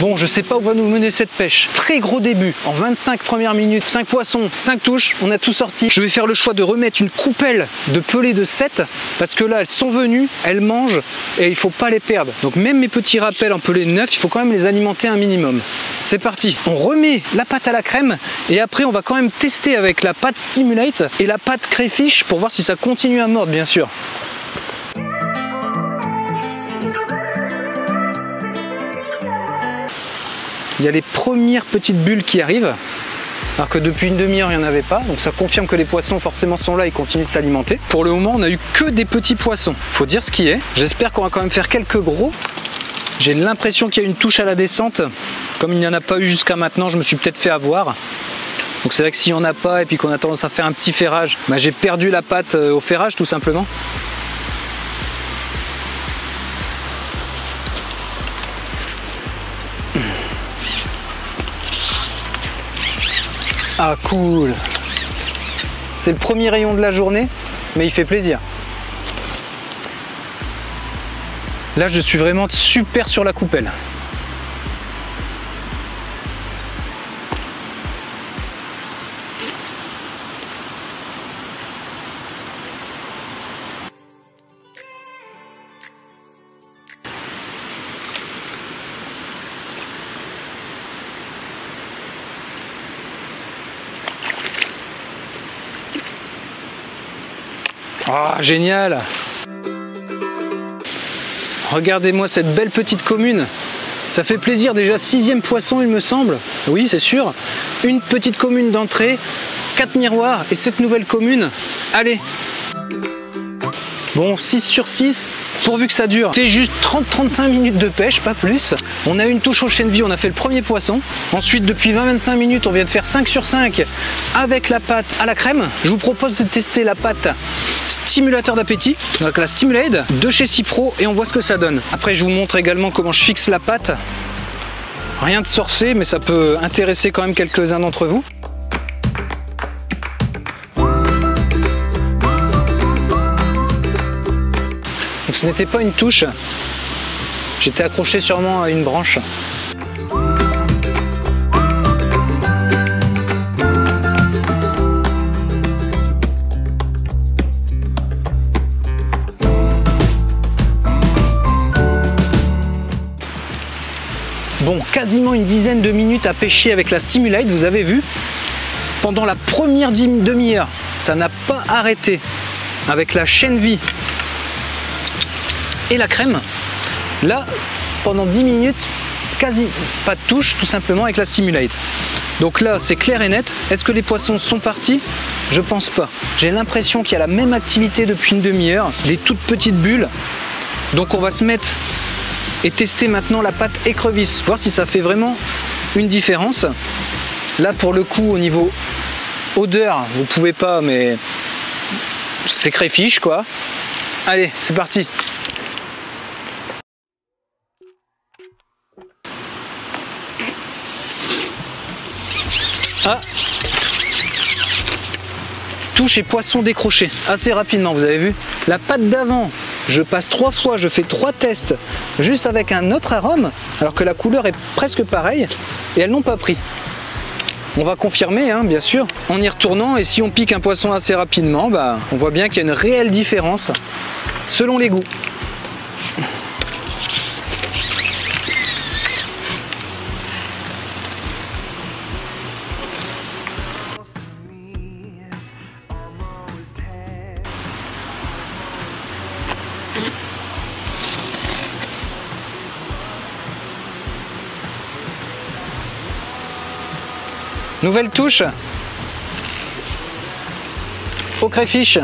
Bon, je sais pas où va nous mener cette pêche. Très gros début. En 25 premières minutes, 5 poissons, 5 touches, on a tout sorti. Je vais faire le choix de remettre une coupelle de pelées de 7 parce que là, elles sont venues, elles mangent et il faut pas les perdre. Donc même mes petits rappels en pelées de 9, il faut quand même les alimenter un minimum. C'est parti. On remet la pâte à la crème et après on va quand même tester avec la pâte Stimulate et la pâte Crayfish pour voir si ça continue à mordre, bien sûr. Il y a les premières petites bulles qui arrivent, alors que depuis une demi-heure il n'y en avait pas, donc ça confirme que les poissons forcément sont là et continuent de s'alimenter. Pour le moment on n'a eu que des petits poissons, faut dire ce qui est. J'espère qu'on va quand même faire quelques gros. J'ai l'impression qu'il y a une touche à la descente, comme il n'y en a pas eu jusqu'à maintenant, je me suis peut-être fait avoir. Donc c'est vrai que s'il n'y en a pas et puis qu'on a tendance à faire un petit ferrage, bah j'ai perdu la pâte au ferrage tout simplement. Ah cool. C'est le premier rayon de la journée, mais il fait plaisir. Là je suis vraiment super sur la coupelle. Ah, génial! Regardez-moi cette belle petite commune. Ça fait plaisir, déjà 6e poisson il me semble. Oui, c'est sûr. Une petite commune d'entrée, 4 miroirs et cette nouvelle commune. Allez! Bon, 6 sur 6, pourvu que ça dure. C'est juste 30-35 minutes de pêche, pas plus. On a eu une touche au chêne vie, on a fait le premier poisson. Ensuite, depuis 20-25 minutes, on vient de faire 5 sur 5 avec la pâte à la crème. Je vous propose de tester la pâte stimulateur d'appétit, donc la Stimulate de chez Cipro, et on voit ce que ça donne. Après, je vous montre également comment je fixe la pâte. Rien de sorcier, mais ça peut intéresser quand même quelques-uns d'entre vous. Donc ce n'était pas une touche, j'étais accroché sûrement à une branche. Bon, quasiment une dizaine de minutes à pêcher avec la Stimulate, vous avez vu. Pendant la première demi-heure, ça n'a pas arrêté avec la chêne vie et la crème. Là, pendant 10 minutes, quasi pas de touche, tout simplement avec la Stimulate. Donc là, c'est clair et net. Est-ce que les poissons sont partis? Je pense pas. J'ai l'impression qu'il y a la même activité depuis une demi-heure, des toutes petites bulles. Donc on va se mettre et tester maintenant la pâte écrevisse, voir si ça fait vraiment une différence. Là, pour le coup, au niveau odeur, vous pouvez pas, mais c'est crayfish quoi. Allez, c'est parti. Ah, touche et poisson décroché assez rapidement, vous avez vu. La pâte d'avant, je passe 3 fois, je fais 3 tests juste avec un autre arôme, alors que la couleur est presque pareille et elles n'ont pas pris. On va confirmer, hein, bien sûr, en y retournant, et si on pique un poisson assez rapidement, bah, on voit bien qu'il y a une réelle différence selon les goûts. Nouvelle touche au crayfish.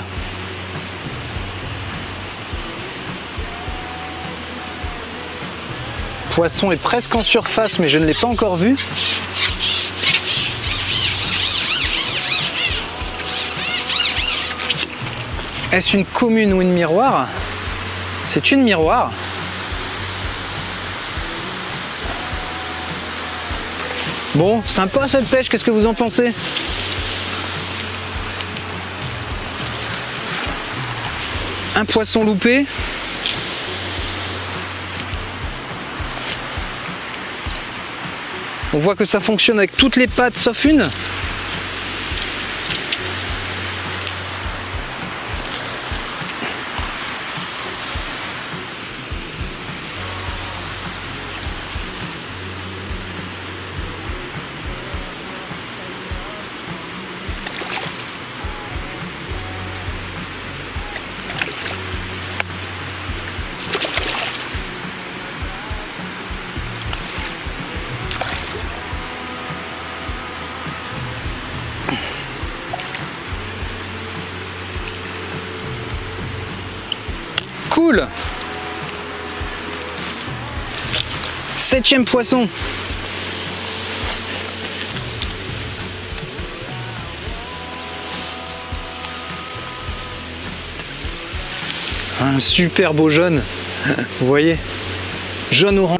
Poisson est presque en surface, mais je ne l'ai pas encore vu. Est-ce une commune ou une miroir? C'est une miroir. Bon, sympa cette pêche, qu'est-ce que vous en pensez? Un poisson loupé. On voit que ça fonctionne avec toutes les pattes sauf une. Cool. 7e poisson. Un super beau jaune. Vous voyez, jaune orange.